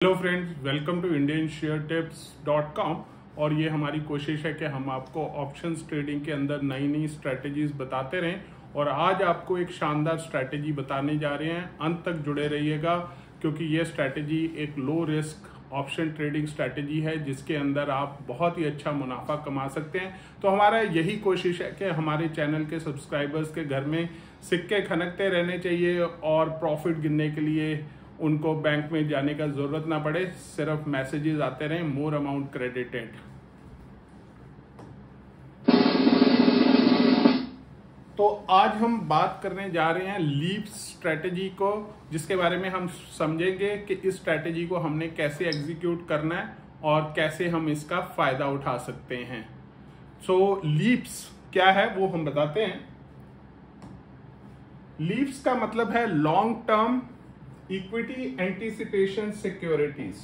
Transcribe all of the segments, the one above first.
Hello friends, welcome to indianshareTips.com। और ये हमारी कोशिश है कि हम आपको ऑप्शंस ट्रेडिंग के अंदर नई नई स्ट्रैटेजीज बताते रहें। और आज आपको एक शानदार स्ट्रैटेजी बताने जा रहे हैं। अंत तक जुड़े रहिएगा क्योंकि ये स्ट्रैटेजी एक low risk option trading strategy है जिसके अंदर आप बहुत ही अच्छा मुनाफा कमा सकते हैं। तो हमारा यही कोशिश है कि हमारे चैनल के सब्सक्राइबर्स के घर में सिक्के खनकते रहने चाहिए और प्रॉफिट गिनने के लिए उनको बैंक में जाने का जरूरत ना पड़े, सिर्फ मैसेजेस आते रहें मोर अमाउंट क्रेडिटेड। तो आज हम बात करने जा रहे हैं लीप स्ट्रेटेजी को, जिसके बारे में हम समझेंगे कि इस स्ट्रेटेजी को हमने कैसे एग्जीक्यूट करना है और कैसे हम इसका फायदा उठा सकते हैं। सो लीप्स क्या है वो हम बताते हैं। लीप्स का मतलब है long term equity anticipation securities.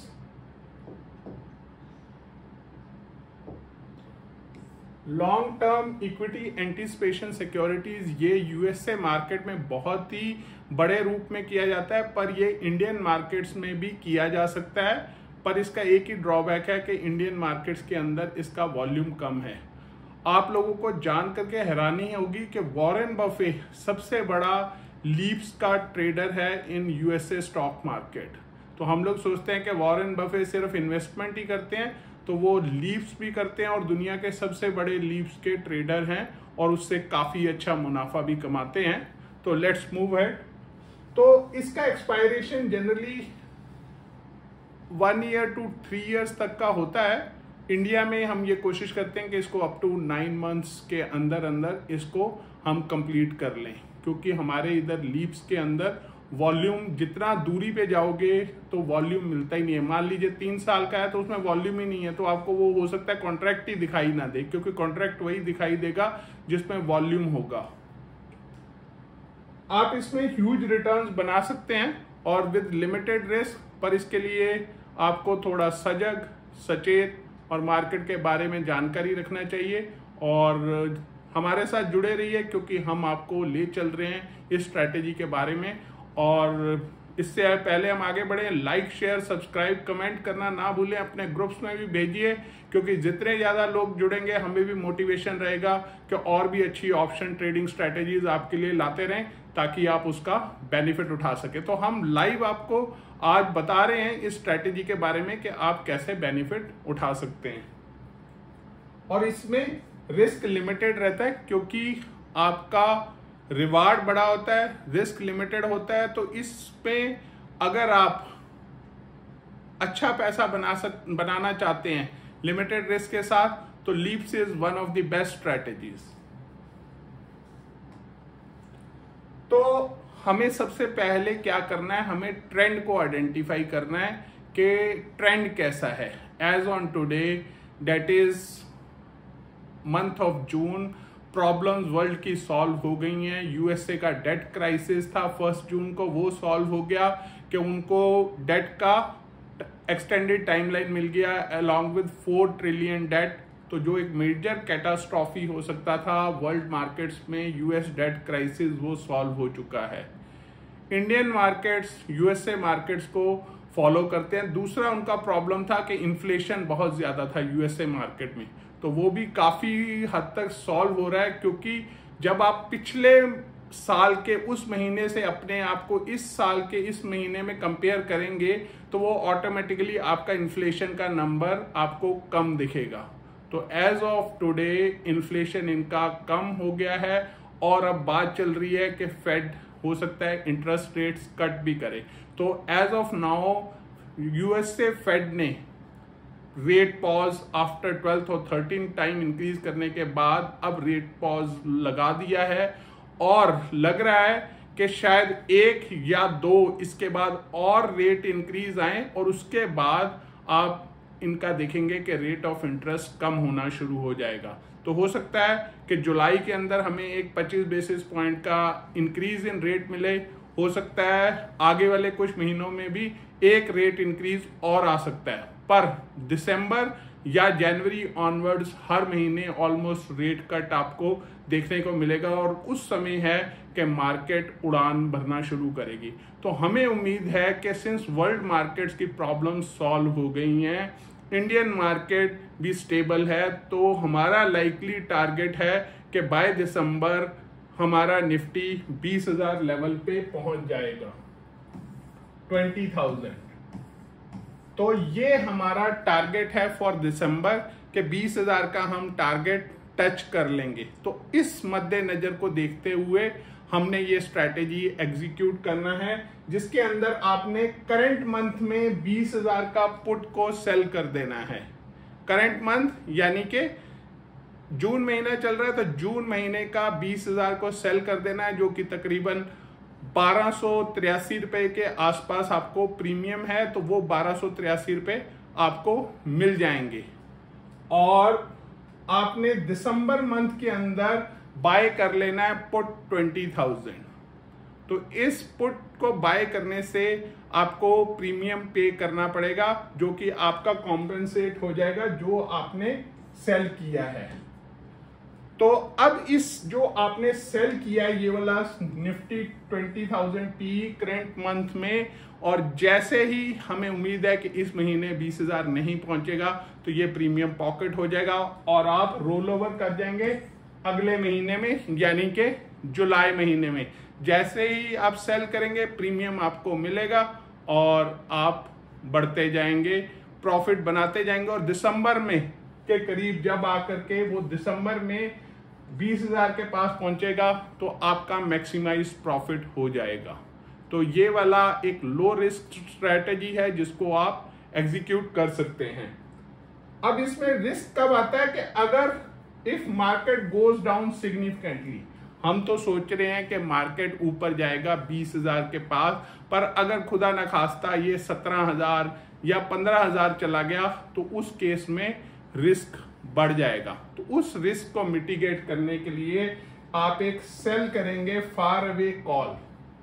Long term equity anticipation securities ये यूएसए मार्केट में बहुत ही बड़े रूप में किया जाता है, पर ये इंडियन मार्केट्स में भी किया जा सकता है। पर इसका एक ही ड्रॉबैक है कि इंडियन मार्केट्स के अंदर इसका वॉल्यूम कम है। आप लोगों को जान करके हैरानी होगी कि वॉरेन बफे सबसे बड़ा लीप्स का ट्रेडर है इन यूएसए स्टॉक मार्केट। तो हम लोग सोचते हैं कि वॉरेन बफे सिर्फ इन्वेस्टमेंट ही करते हैं, तो वो लीप्स भी करते हैं और दुनिया के सबसे बड़े लीप्स के ट्रेडर हैं और उससे काफी अच्छा मुनाफा भी कमाते हैं। तो लेट्स मूव हेड। तो इसका expiration generally 1 year to 3 years तक का होता है। इंडिया में हम ये कोशिश करते हैं कि इसको अप टू 9 मंथ्स के अंदर अंदर इसको हम कंप्लीट कर लें, क्योंकि हमारे इधर लीप्स के अंदर वॉल्यूम जितना दूरी पे जाओगे तो वॉल्यूम मिलता ही नहीं है। मान लीजिए 3 साल का है तो उसमें वॉल्यूम ही नहीं है, तो आपको वो हो सकता है कॉन्ट्रैक्ट ही दिखाई ना दे, क्योंकि कॉन्ट्रैक्ट वही दिखाई देगा जिसमें वॉल्यूम होगा। आप इसमें ह्यूज रिटर्न्स बना सकते हैं और विद लिमिटेड रिस्क, पर इसके लिए आपको थोड़ा सजग सचेत और मार्केट के बारे में जानकारी रखना चाहिए। और हमारे साथ जुड़े रहिए क्योंकि हम आपको ले चल रहे हैं इस स्ट्रैटेजी के बारे में। और इससे पहले हम आगे बढ़े, लाइक शेयर सब्सक्राइब कमेंट करना ना भूलें। अपने ग्रुप्स में भी भेजिए, क्योंकि जितने ज्यादा लोग जुड़ेंगे हमें भी मोटिवेशन रहेगा कि और भी अच्छी ऑप्शन ट्रेडिंग स्ट्रैटेजीज आपके लिए लाते रहें ताकि आप उसका बेनिफिट उठा सके। तो हम लाइव आपको आज बता रहे हैं इस स्ट्रैटेजी के बारे में कि आप कैसे बेनिफिट उठा सकते हैं। और इसमें रिस्क लिमिटेड रहता है क्योंकि आपका रिवार्ड बड़ा होता है, रिस्क लिमिटेड होता है। तो इस पे अगर आप अच्छा पैसा बनाना चाहते हैं लिमिटेड रिस्क के साथ, तो leaps is one of the best strategies. तो हमें सबसे पहले क्या करना है, हमें ट्रेंड को आइडेंटिफाई करना है कि ट्रेंड कैसा है। As on today, that is month of June, problems world की सॉल्व हो गई हैं। यूएसए का डेट क्राइसिस था 1 जून को, वो सॉल्व हो गया कि उनको डेट का एक्सटेंडेड टाइमलाइन मिल गया अलॉन्ग विद 4 ट्रिलियन डेट। तो जो एक मेजर कैटास्ट्रॉफी हो सकता था वर्ल्ड मार्केट्स में, यूएस डेट क्राइसिस, वो सॉल्व हो चुका है। इंडियन मार्केट्स यूएसए मार्केट्स को फॉलो करते हैं। दूसरा उनका प्रॉब्लम था कि इन्फ्लेशन बहुत ज्यादा था यूएसए मार्केट में, तो वो भी काफी हद तक सॉल्व हो रहा है। क्योंकि जब आप पिछले साल के उस महीने से अपने आप को इस साल के इस महीने में कंपेयर करेंगे तो वो ऑटोमेटिकली आपका इन्फ्लेशन का नंबर आपको कम दिखेगा। तो एज ऑफ टुडे इन्फ्लेशन इनका कम हो गया है और अब बात चल रही है कि फेड हो सकता है इंटरेस्ट रेट्स कट भी करे। तो as of now USA Fed ने रेट पॉज आफ्टर 12th और 13th टाइम इंक्रीज करने के बाद अब रेट पॉज लगा दिया है। और लग रहा है कि शायद 1 या 2 इसके बाद और रेट इंक्रीज आए और उसके बाद आप इनका देखेंगे कि रेट ऑफ इंटरेस्ट कम होना शुरू हो जाएगा। तो हो सकता है कि जुलाई के अंदर हमें एक 25 बेसिस पॉइंट का इंक्रीज इन रेट मिले। हो सकता है आगे वाले कुछ महीनों में भी एक रेट इंक्रीज और आ सकता है, पर दिसंबर या जनवरी ऑनवर्ड्स हर महीने ऑलमोस्ट रेट कट आपको देखने को मिलेगा और उस समय है कि मार्केट उड़ान भरना शुरू करेगी। तो हमें उम्मीद है कि सिंस वर्ल्ड मार्केट्स की प्रॉब्लम सॉल्व हो गई हैं, इंडियन मार्केट भी स्टेबल है, तो हमारा लाइकली टारगेट है कि बाय दिसंबर हमारा निफ्टी 20,000 लेवल पे पहुंच जाएगा, 20,000। तो ये हमारा टारगेट है फॉर दिसंबर के 20,000 का हम टारगेट टच कर लेंगे। तो इस मद्देनजर को देखते हुए हमने ये स्ट्रैटेजी एग्जीक्यूट करना है, जिसके अंदर आपने करंट मंथ में 20,000 का पुट को सेल कर देना है। करंट मंथ यानी कि जून महीना चल रहा है, तो जून महीने का 20,000 को सेल कर देना है, जो कि तकरीबन 1283 रुपए के आसपास आपको प्रीमियम है, तो वो 1283 रुपए आपको मिल जाएंगे। और आपने दिसंबर मंथ के अंदर बाय कर लेना है पुट 20,000। तो इस पुट को बाय करने से आपको प्रीमियम पे करना पड़ेगा, जो कि आपका कॉम्पेंसेट हो जाएगा जो आपने सेल किया है। तो अब इस जो आपने सेल किया है ये वाला निफ्टी 20,000 पी करंट मंथ में, और जैसे ही हमें उम्मीद है कि इस महीने 20,000 नहीं पहुंचेगा तो ये प्रीमियम पॉकेट हो जाएगा और आप रोल ओवर कर जाएंगे अगले महीने में, यानी कि जुलाई महीने में। जैसे ही आप सेल करेंगे प्रीमियम आपको मिलेगा और आप बढ़ते जाएंगे, प्रॉफिट बनाते जाएंगे, और दिसंबर में के करीब जब आकर के वो दिसंबर में 20,000 के पास पहुंचेगा तो आपका मैक्सिमाइज प्रॉफिट हो जाएगा। तो ये वाला एक लो रिस्क स्ट्रेटेजी है जिसको आप एग्जीक्यूट कर सकते हैं। अब इसमें रिस्क कब आता है कि अगर if market goes down significantly, हम तो सोच रहे हैं कि मार्केट ऊपर जाएगा 20,000 के पास, पर अगर खुदा न खास्ता ये 17,000 या 15,000 चला गया तो उस केस में रिस्क बढ़ जाएगा। तो उस रिस्क को मिटिगेट करने के लिए आप एक सेल करेंगे फार अवे कॉल,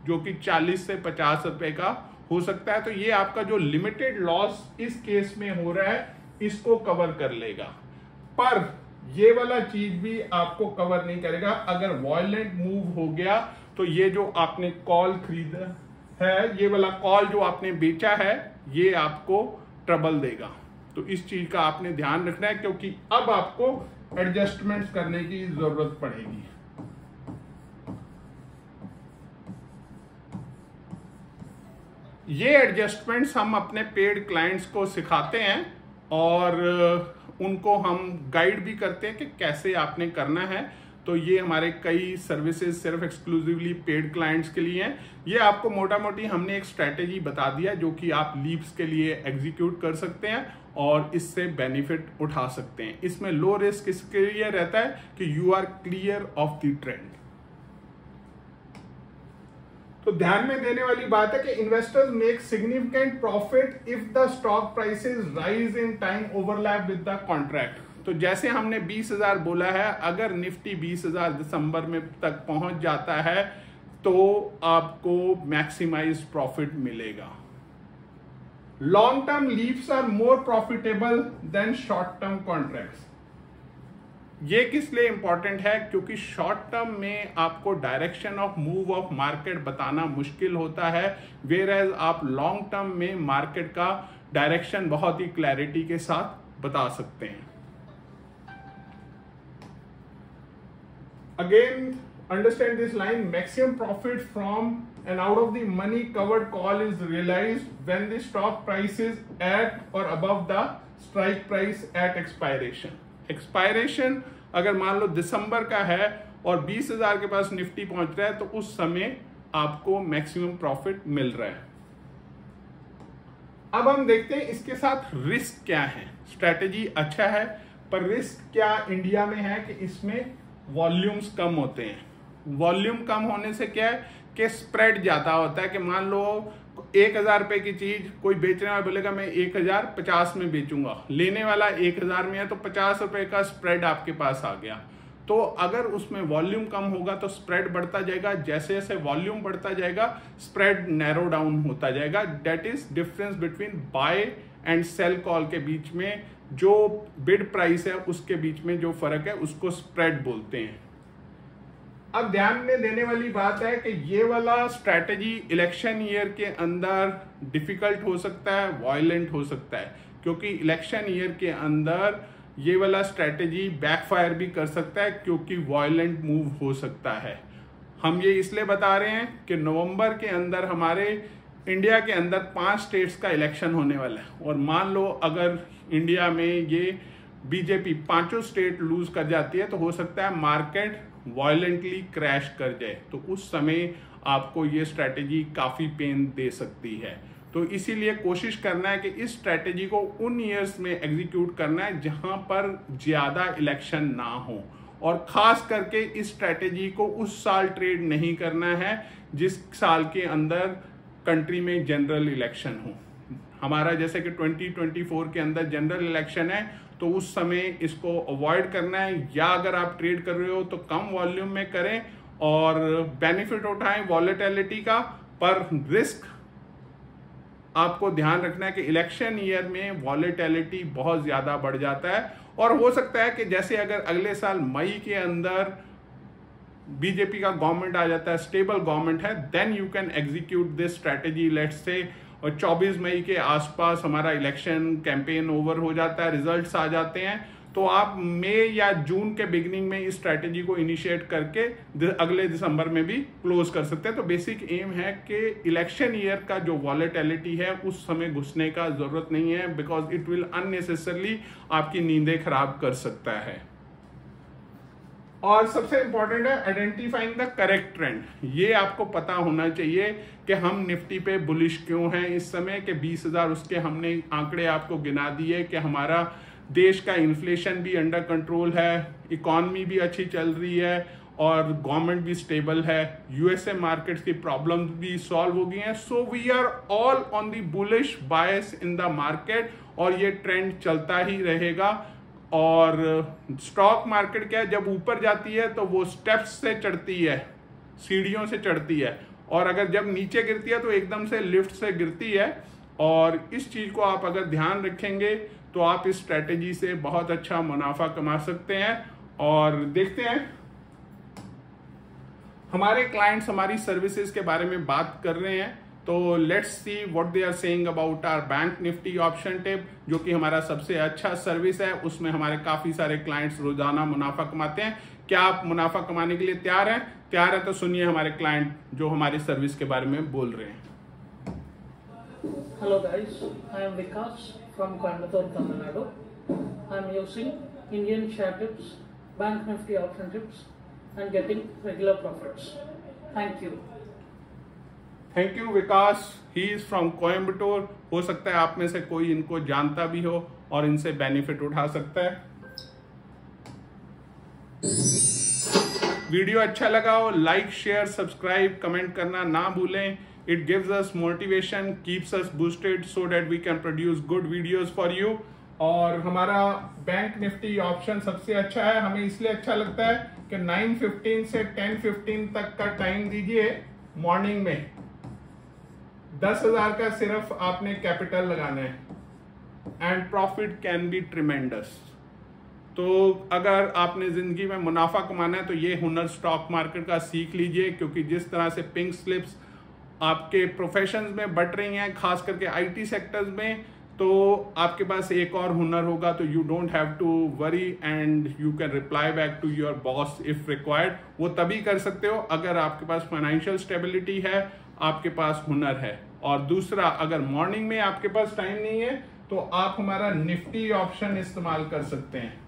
जो कि 40 से 50 रुपए का हो सकता है। तो ये आपका जो लिमिटेड लॉस इस केस में हो रहा है इसको कवर कर लेगा, पर ये वाला चीज भी आपको कवर नहीं करेगा। अगर वायलेंट मूव हो गया तो ये जो आपने कॉल खरीदा है, ये वाला कॉल जो आपने बेचा है, ये आपको ट्रबल देगा। तो इस चीज का आपने ध्यान रखना है, क्योंकि अब आपको एडजस्टमेंट्स करने की जरूरत पड़ेगी। ये एडजस्टमेंट्स हम अपने पेड क्लाइंट्स को सिखाते हैं और उनको हम गाइड भी करते हैं कि कैसे आपने करना है। तो ये हमारे कई सर्विसेज सिर्फ एक्सक्लूसिवली पेड क्लाइंट्स के लिए हैं। ये आपको मोटा मोटी हमने एक स्ट्रैटेजी बता दिया जो कि आप लीव्स के लिए एग्जीक्यूट कर सकते हैं और इससे बेनिफिट उठा सकते हैं। इसमें लो रिस्क इसके लिए रहता है कि you are clear of the trend. तो ध्यान में देने वाली बात है कि investors make significant profit if the stock prices rise in time overlap with the contract. तो जैसे हमने 20,000 बोला है, अगर निफ्टी 20,000 दिसंबर में तक पहुंच जाता है तो आपको मैक्सिमाइज प्रॉफिट मिलेगा। Long term leaves are more profitable than short term contracts. ये किस लिए इंपॉर्टेंट है? क्योंकि शॉर्ट टर्म में आपको direction of move of market बताना मुश्किल होता है, वेयर एज आप लॉन्ग टर्म में मार्केट का डायरेक्शन बहुत ही क्लैरिटी के साथ बता सकते हैं। Again understand this line, maximum profit from an out of the money covered call is realized when the stock price is at or above the strike price at expiration. Expiration अगर मान लो दिसंबर का है और 20,000 के पास निफ्टी पहुंच रहा है तो उस समय आपको मैक्सिमम प्रॉफिट मिल रहा है। अब हम देखते हैं इसके साथ रिस्क क्या है। स्ट्रैटेजी अच्छा है पर रिस्क क्या इंडिया में है कि इसमें वॉल्यूम्स कम होते हैं। वॉल्यूम कम होने से क्या है कि स्प्रेड ज्यादा होता है कि मान लो 1,000 रुपए की चीज कोई बेचने वाला बोलेगा मैं 1,050 में बेचूंगा, लेने वाला 1,000 में है तो 50 रुपए का स्प्रेड आपके पास आ गया। तो तो अगर उसमें वॉल्यूम कम होगा तो स्प्रेड बढ़ता जाएगा, जैसे जैसे वॉल्यूम बढ़ता जाएगा स्प्रेड नैरो डाउन होता जाएगा। That is difference between buy and sell call के बीच में जो बिड प्राइस है उसके बीच में जो फर्क है उसको स्प्रेड बोलते हैं। अब ध्यान में देने वाली बात है कि ये वाला स्ट्रैटेजी इलेक्शन ईयर के अंदर डिफिकल्ट हो सकता है, वायलेंट हो सकता है, क्योंकि इलेक्शन ईयर के अंदर ये वाला स्ट्रैटेजी बैकफायर भी कर सकता है क्योंकि वायलेंट मूव हो सकता है। हम ये इसलिए बता रहे हैं कि नवंबर के अंदर हमारे इंडिया के अंदर 5 स्टेट्स का इलेक्शन होने वाला है, और मान लो अगर इंडिया में ये बीजेपी 5 स्टेट लूज कर जाती है तो हो सकता है मार्केट वायलेंटली क्रैश कर जाए, तो उस समय आपको ये स्ट्रैटेजी काफी पेन दे सकती है। तो इसीलिए कोशिश करना है कि इस स्ट्रैटेजी को उन ईयर्स में एग्जीक्यूट करना है जहां पर ज्यादा इलेक्शन ना हो, और खास करके इस स्ट्रैटेजी को उस साल ट्रेड नहीं करना है जिस साल के अंदर कंट्री में जनरल इलेक्शन हो। हमारा जैसे कि 2024 के अंदर जनरल इलेक्शन है, तो उस समय इसको अवॉइड करना है, या अगर आप ट्रेड कर रहे हो तो कम वॉल्यूम में करें और बेनिफिट उठाएं वॉलेटिलिटी का। पर रिस्क आपको ध्यान रखना है कि इलेक्शन ईयर में वॉलेटिलिटी बहुत ज्यादा बढ़ जाता है, और हो सकता है कि जैसे अगर अगले साल मई के अंदर बीजेपी का गवर्नमेंट आ जाता है, स्टेबल गवर्नमेंट है, then you can execute this strategy let's say, और 24 मई के आसपास हमारा इलेक्शन कैंपेन ओवर हो जाता है, रिजल्ट्स आ जाते हैं, तो आप मई या जून के बिगिनिंग में इस स्ट्रैटेजी को इनिशिएट करके अगले दिसंबर में भी क्लोज कर सकते हैं। तो बेसिक एम है कि इलेक्शन ईयर का जो वॉलेटिलिटी है उस समय घुसने का जरूरत नहीं है, बिकॉज इट विल अननेसेसरली आपकी नींदें खराब कर सकता है। और सबसे इंपॉर्टेंट है आइडेंटिफाइंग द करेक्ट ट्रेंड। ये आपको पता होना चाहिए कि हम निफ्टी पे बुलिश क्यों हैं इस समय, कि 20,000 उसके हमने आंकड़े आपको गिना दिए कि हमारा देश का इन्फ्लेशन भी अंडर कंट्रोल है, इकॉनमी भी अच्छी चल रही है और गवर्नमेंट भी स्टेबल है, यूएसए मार्केट्स की प्रॉब्लम्स भी सॉल्व हो गई हैं। So we are all on the bullish bias in the market, और ये ट्रेंड चलता ही रहेगा। और स्टॉक मार्केट क्या है, जब ऊपर जाती है तो वो स्टेप्स से चढ़ती है, सीढ़ियों से चढ़ती है, और अगर जब नीचे गिरती है तो एकदम से लिफ्ट से गिरती है। और इस चीज को आप अगर ध्यान रखेंगे तो आप इस स्ट्रैटेजी से बहुत अच्छा मुनाफा कमा सकते हैं। और देखते हैं हमारे क्लाइंट्स हमारी सर्विसेज के बारे में बात कर रहे हैं, तो let's see what they are saying about our bank Nifty option tip, जो कि हमारा सबसे अच्छा सर्विस है। उसमें हमारे काफी सारे क्लाइंट्स रोजाना मुनाफा कमाते हैं। क्या आप मुनाफा कमाने के लिए तैयार हैं? तैयार है तो सुनिए हमारे क्लाइंट जो हमारी सर्विस के बारे में बोल रहे हैं। Hello guys, I am Vikas from Coimbatore, Tamil Nadu. I am using Indian share tips, Bank Nifty option tips and getting regular profits. Thank you. Thank you Vikas, he is from Coimbatore. हो सकता है आप में से कोई इनको जानता भी हो और इनसे बेनिफिट उठा सकता है। वीडियो अच्छा लगा हो लाइक शेयर सब्सक्राइब कमेंट करना ना भूलें। It gives us motivation, keeps us boosted so that we can produce good videos for you. और हमारा बैंक निफ्टी ऑप्शन सबसे अच्छा है, हमें इसलिए अच्छा लगता है कि 9:15 से 10:15 तक का टाइम दीजिए मॉर्निंग में। 10,000 का सिर्फ आपने कैपिटल लगाना है and profit can be tremendous. तो अगर आपने जिंदगी में मुनाफा कमाना है तो ये हुनर स्टॉक मार्केट का सीख लीजिए, क्योंकि जिस तरह से पिंक स्लिप्स आपके प्रोफेशंस में बढ़ रही हैं, खास करके आईटी सेक्टर्स में, तो आपके पास एक और हुनर होगा तो you don't have to worry and you can reply back to your boss if required. वो तभी कर सकते हो अगर आपके पास फाइनेंशियल स्टेबिलिटी है, आपके पास हुनर है। और दूसरा, अगर मॉर्निंग में आपके पास टाइम नहीं है तो आप हमारा निफ्टी ऑप्शन इस्तेमाल कर सकते हैं।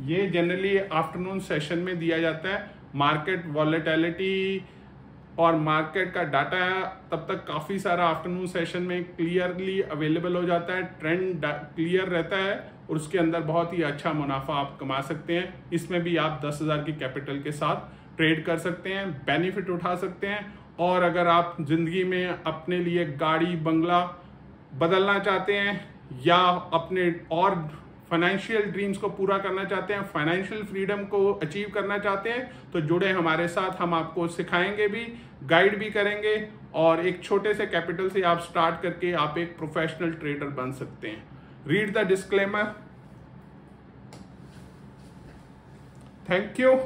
ये जनरली आफ्टरनून सेशन में दिया जाता है। मार्केट वॉलेटिलिटी और मार्केट का डाटा तब तक काफी सारा आफ्टरनून सेशन में क्लियरली अवेलेबल हो जाता है, ट्रेंड क्लियर रहता है और उसके अंदर बहुत ही अच्छा मुनाफा आप कमा सकते हैं। इसमें भी आप 10,000 की कैपिटल के साथ ट्रेड कर सकते हैं, बेनिफिट उठा सकते हैं। और अगर आप जिंदगी में अपने लिए गाड़ी बंगला बदलना चाहते हैं या अपने और फाइनेंशियल ड्रीम्स को पूरा करना चाहते हैं, फाइनेंशियल फ्रीडम को अचीव करना चाहते हैं, तो जुड़े हमारे साथ। हम आपको सिखाएंगे भी, गाइड भी करेंगे, और एक छोटे से कैपिटल से आप स्टार्ट करके आप एक प्रोफेशनल ट्रेडर बन सकते हैं। Read the disclaimer. Thank you.